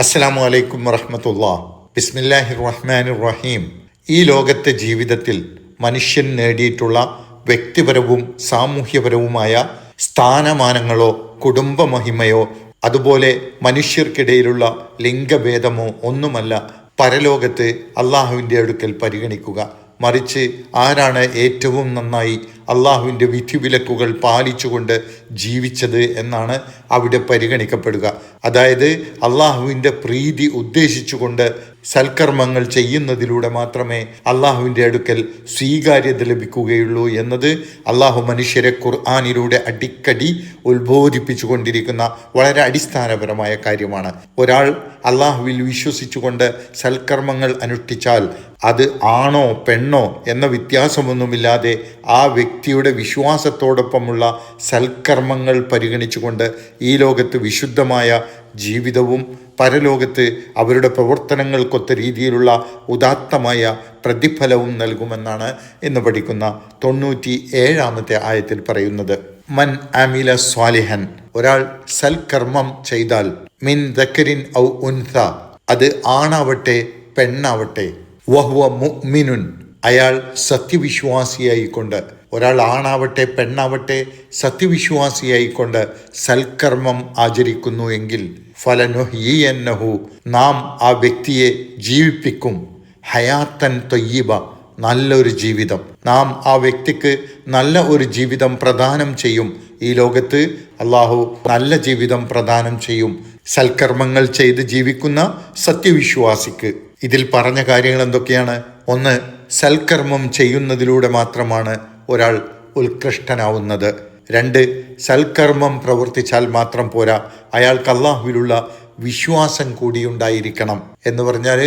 അസ്സലാമു അലൈക്കും വറഹ്മത്തുള്ളാഹി. ബിസ്മില്ലാഹിർ റഹ്മാനിർ റഹീം. ഈ ലോകത്തെ ജീവിതത്തിൽ മനുഷ്യൻ നേടിയിട്ടുള്ള വ്യക്തിപരവും സാമൂഹ്യപരവുമായ സ്ഥാനമാനങ്ങളോ കുടുംബമഹിമയോ അതുപോലെ മനുഷ്യർക്കിടയിലുള്ള ലിംഗഭേദമോ ഒന്നുമല്ല പരലോകത്ത് അള്ളാഹുവിൻ്റെ അടുക്കൽ പരിഗണിക്കുക. മറിച്ച് ആരാണ് ഏറ്റവും നന്നായി അള്ളാഹുവിൻ്റെ വിധിവിലക്കുകൾ പാലിച്ചുകൊണ്ട് ജീവിച്ചത് എന്നാണ് അവിടെ പരിഗണിക്കപ്പെടുക. അതായത് അള്ളാഹുവിൻ്റെ പ്രീതി ഉദ്ദേശിച്ചുകൊണ്ട് സൽക്കർമ്മങ്ങൾ ചെയ്യുന്നതിലൂടെ മാത്രമേ അള്ളാഹുവിൻ്റെ അടുക്കൽ സ്വീകാര്യത ലഭിക്കുകയുള്ളൂ എന്നത് അള്ളാഹു മനുഷ്യരെ ഖുർആനിലൂടെ അടിക്കടി ഉത്ബോധിപ്പിച്ചു കൊണ്ടിരിക്കുന്ന വളരെ അടിസ്ഥാനപരമായ കാര്യമാണ്. ഒരാൾ അള്ളാഹുവിൽ വിശ്വസിച്ചുകൊണ്ട് സൽക്കർമ്മങ്ങൾ അനുഷ്ഠിച്ചാൽ അത് ആണോ പെണ്ണോ എന്ന വ്യത്യാസമൊന്നുമില്ലാതെ ആ വ്യക്തിയുടെ വിശ്വാസത്തോടൊപ്പമുള്ള സൽക്കർമ്മങ്ങൾ പരിഗണിച്ചുകൊണ്ട് ഈ ലോകത്ത് വിശുദ്ധമായ ജീവിതവും പരലോകത്ത് അവരുടെ പ്രവർത്തനങ്ങൾക്കൊത്ത രീതിയിലുള്ള ഉദാത്തമായ പ്രതിഫലവും നൽകുമെന്നാണ് ഇന്ന് പഠിക്കുന്ന 97-ാമത്തെ ആയത്തിൽ പറയുന്നത്. മൻ അമില സ്വാലിഹൻ, ഒരാൾ സൽക്കർമ്മം ചെയ്താൽ, മിൻ ദക്കരിൻ ഔ ഉൻസ, അത് ആണാവട്ടെ പെണ്ണാവട്ടെ, വഹുവ മുഅ്മിനുൻ, അയാൾ സത്യവിശ്വാസിയായിക്കൊണ്ട്, ഒരാൾ ആണാവട്ടെ പെണ്ണാവട്ടെ സത്യവിശ്വാസിയായിക്കൊണ്ട് സൽക്കർമ്മം ആചരിക്കുന്നു എങ്കിൽ ഫലനുഹ്യിയന്നഹു, നാം ആ വ്യക്തിയെ ജീവിപ്പിക്കും, ഹയാത്തൻ ത്വയ്യിബ, നല്ലൊരു ജീവിതം, നാം ആ വ്യക്തിക്ക് നല്ല ഒരു ജീവിതം പ്രദാനം ചെയ്യും. ഈ ലോകത്ത് അള്ളാഹു നല്ല ജീവിതം പ്രദാനം ചെയ്യും സൽക്കർമ്മങ്ങൾ ചെയ്ത് ജീവിക്കുന്ന സത്യവിശ്വാസിക്ക്. ഇതിൽ പറഞ്ഞ കാര്യങ്ങൾ എന്തൊക്കെയാണ്? ഒന്ന്, സൽക്കർമ്മം ചെയ്യുന്നതിലൂടെ മാത്രമാണ് ഒരാൾ ഉത്കൃഷ്ടനാവുന്നത്. രണ്ട്, സൽക്കർമ്മം പ്രവർത്തിച്ചാൽ മാത്രം പോരാ, അയാൾക്ക് അള്ളാഹുവിലുള്ള വിശ്വാസം കൂടി ഉണ്ടായിരിക്കണം. എന്ന് പറഞ്ഞാൽ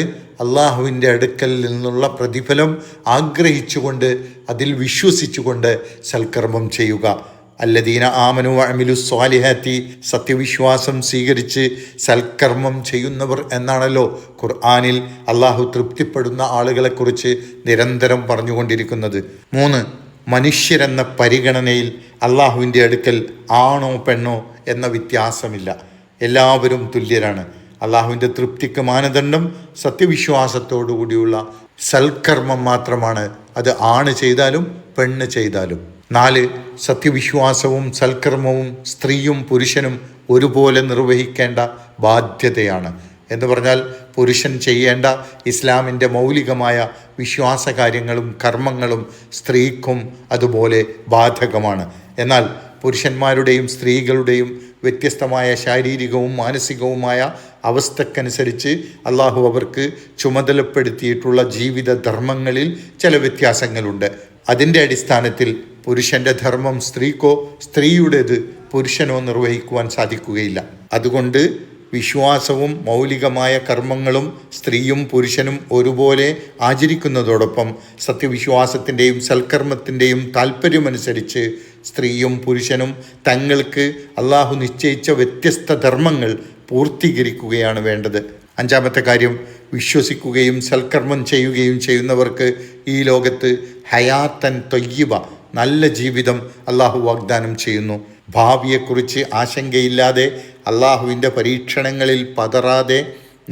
അള്ളാഹുവിൻ്റെ അടുക്കൽ നിന്നുള്ള പ്രതിഫലം ആഗ്രഹിച്ചുകൊണ്ട് അതിൽ വിശ്വസിച്ചുകൊണ്ട് സൽക്കർമ്മം ചെയ്യുക. അല്ലദീന ആമനു വഅമിലു സ്വാലിഹാത്തി, സത്യവിശ്വാസം സ്വീകരിച്ച് സൽക്കർമ്മം ചെയ്യുന്നവർ എന്നാണല്ലോ ഖുർആനിൽ അള്ളാഹു തൃപ്തിപ്പെടുന്ന ആളുകളെക്കുറിച്ച് നിരന്തരം പറഞ്ഞുകൊണ്ടിരിക്കുന്നത്. മൂന്ന്, മനുഷ്യരെന്ന പരിഗണനയിൽ അള്ളാഹുവിൻ്റെ അടുക്കൽ ആണോ പെണ്ണോ എന്ന വ്യത്യാസമില്ല, എല്ലാവരും തുല്യരാണ്. അള്ളാഹുവിൻ്റെ തൃപ്തിക്ക് മാനദണ്ഡം സത്യവിശ്വാസത്തോടു കൂടിയുള്ള സൽക്കർമ്മം മാത്രമാണ്, അത് ആണ് ചെയ്താലും പെണ്ണ് ചെയ്താലും. 4, സത്യവിശ്വാസവും സൽക്കർമ്മവും സ്ത്രീയും പുരുഷനും ഒരുപോലെ നിർവഹിക്കേണ്ട ബാധ്യതയാണ്. എന്ന് പറഞ്ഞാൽ പുരുഷൻ ചെയ്യേണ്ട ഇസ്ലാമിൻ്റെ മൗലികമായ വിശ്വാസകാര്യങ്ങളും കർമ്മങ്ങളും സ്ത്രീക്കും അതുപോലെ ബാധകമാണ്. എന്നാൽ പുരുഷന്മാരുടെയും സ്ത്രീകളുടെയും വ്യത്യസ്തമായ ശാരീരികവും മാനസികവുമായ അവസ്ഥക്കനുസരിച്ച് അള്ളാഹു അവർക്ക് ചുമതലപ്പെടുത്തിയിട്ടുള്ള ജീവിത ധർമ്മങ്ങളിൽ ചില വ്യത്യാസങ്ങളുണ്ട്. അതിൻ്റെ അടിസ്ഥാനത്തിൽ പുരുഷൻ്റെ ധർമ്മം സ്ത്രീക്കോ സ്ത്രീയുടേത് പുരുഷനോ നിർവഹിക്കുവാൻ സാധിക്കുകയില്ല. അതുകൊണ്ട് വിശ്വാസവും മൗലികമായ കർമ്മങ്ങളും സ്ത്രീയും പുരുഷനും ഒരുപോലെ ആചരിക്കുന്നതോടൊപ്പം സത്യവിശ്വാസത്തിൻ്റെയും സൽക്കർമ്മത്തിൻ്റെയും താല്പര്യമനുസരിച്ച് സ്ത്രീയും പുരുഷനും തങ്ങൾക്ക് അള്ളാഹു നിശ്ചയിച്ച വ്യത്യസ്ത ധർമ്മങ്ങൾ പൂർത്തീകരിക്കുകയാണ് വേണ്ടത്. 5-ാമത്തെ കാര്യം, വിശ്വസിക്കുകയും സൽക്കർമ്മം ചെയ്യുകയും ചെയ്യുന്നവർക്ക് ഈ ലോകത്ത് ഹയാത്തൻ ത്വയ്യിബ, നല്ല ജീവിതം അള്ളാഹു വാഗ്ദാനം ചെയ്യുന്നു. ഭാവിയെക്കുറിച്ച് ആശങ്കയില്ലാതെ അള്ളാഹുവിൻ്റെ പരീക്ഷണങ്ങളിൽ പതറാതെ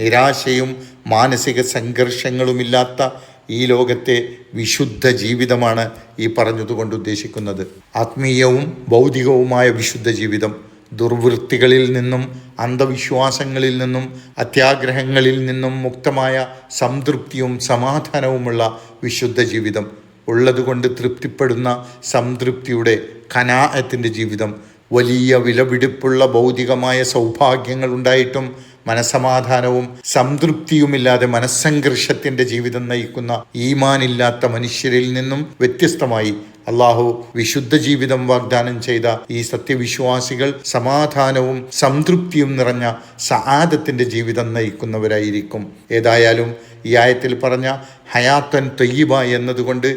നിരാശയും മാനസിക സംഘർഷങ്ങളുമില്ലാത്ത ഈ ലോകത്തെ വിശുദ്ധ ജീവിതമാണ് ഈ പറഞ്ഞതുകൊണ്ട് ഉദ്ദേശിക്കുന്നത്. ആത്മീയവും ഭൗതികവുമായ വിശുദ്ധ ജീവിതം, ദുർവൃത്തികളിൽ നിന്നും അന്ധവിശ്വാസങ്ങളിൽ നിന്നും അത്യാഗ്രഹങ്ങളിൽ നിന്നും മുക്തമായ സംതൃപ്തിയും സമാധാനവുമുള്ള വിശുദ്ധ ജീവിതം, ഉള്ളതുകൊണ്ട് തൃപ്തിപ്പെടുന്ന സംതൃപ്തിയുടെ ഖനാഅത്തിൻ്റെ ജീവിതം, വലിയ വിലപിടിപ്പുള്ള ഭൗതികമായ സൗഭാഗ്യങ്ങൾ ഉണ്ടായിട്ടും മനസമാധാനവും സംതൃപ്തിയുമില്ലാതെ മനസ്സംഘർഷത്തിൻ്റെ ജീവിതം നയിക്കുന്ന ഈമാനില്ലാത്ത മനുഷ്യരിൽ നിന്നും വ്യത്യസ്തമായി അള്ളാഹു വിശുദ്ധ ജീവിതം വാഗ്ദാനം ചെയ്ത ഈ സത്യവിശ്വാസികൾ സമാധാനവും സംതൃപ്തിയും നിറഞ്ഞ സആദത്തിൻ്റെ ജീവിതം നയിക്കുന്നവരായിരിക്കും. ഏതായാലും ഈ ആയത്തിൽ പറഞ്ഞ ഹയാത്തൻ ത്വയ്യിബ എന്നതുകൊണ്ട്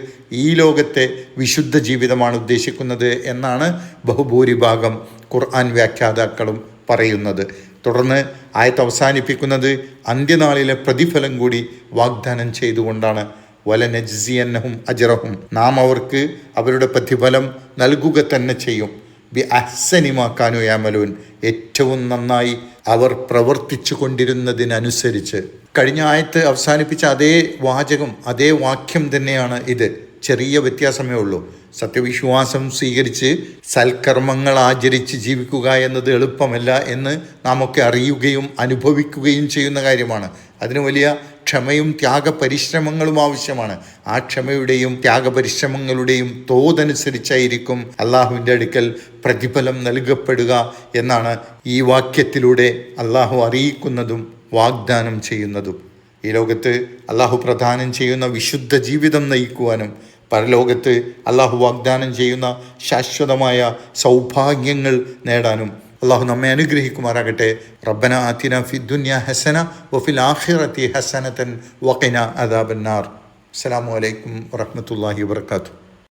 ഈ ലോകത്തെ വിശുദ്ധ ജീവിതമാണ് ഉദ്ദേശിക്കുന്നത് എന്നാണ് ബഹുഭൂരിഭാഗം ഖുർആൻ വ്യാഖ്യാതാക്കളും പറയുന്നത്. തുടർന്ന് ആയത്ത് അവസാനിപ്പിക്കുന്നത് അന്ത്യനാളിലെ പ്രതിഫലം കൂടി വാഗ്ദാനം ചെയ്തുകൊണ്ടാണ്. വലനജ്സിയന്നഹും അജ്റഹും, നാം അവർക്ക് അവരുടെ പ്രതിഫലം നൽകുക തന്നെ ചെയ്യും. ബി അഹ്സനി മാ കാനൂ യഅമലൂൻ, ഏറ്റവും നന്നായി അവർ പ്രവർത്തിച്ചു കൊണ്ടിരുന്നതിനനുസരിച്ച്. കഴിഞ്ഞ ആയത്ത് അവസാനിപ്പിച്ച അതേ വാചകം, അതേ വാക്യം തന്നെയാണ് ഇത്. ചെറിയ വ്യത്യാസമേ ഉള്ളൂ. സത്യവിശ്വാസം സ്വീകരിച്ച് സൽക്കർമ്മങ്ങൾ ആചരിച്ച് ജീവിക്കുക എന്നത് എളുപ്പമല്ല എന്ന് നാം ഒക്കെ അറിയുകയും അനുഭവിക്കുകയും ചെയ്യുന്ന കാര്യമാണ്. അതിന് വലിയ ക്ഷമയും ത്യാഗപരിശ്രമങ്ങളും ആവശ്യമാണ്. ആ ക്ഷമയുടെയും ത്യാഗപരിശ്രമങ്ങളുടെയും തോതനുസരിച്ചായിരിക്കും അള്ളാഹുവിൻ്റെ അടുക്കൽ പ്രതിഫലം നൽകപ്പെടുക എന്നാണ് ഈ വാക്യത്തിലൂടെ അള്ളാഹു അറിയിക്കുന്നതും വാഗ്ദാനം ചെയ്യുന്നതും. ഈ ലോകത്ത് അള്ളാഹു പ്രദാനം ചെയ്യുന്ന വിശുദ്ധ ജീവിതം നയിക്കുവാനും പരലോകത്ത് അള്ളാഹു വാഗ്ദാനം ചെയ്യുന്ന ശാശ്വതമായ സൗഭാഗ്യങ്ങൾ നേടാനും അള്ളാഹു നമ്മെ അനുഗ്രഹിക്കുമാറാകട്ടെ. റബ്ബന ആതിന ഫിദ്ദുനിയ ഹസന വഫിൽ ആഖിറതി ഹസനതൻ വഖിന അദാബന്നാർ. അസ്സലാമു അലൈക്കും വറഹ്മത്തുള്ളാഹി വബറകാതുഹു.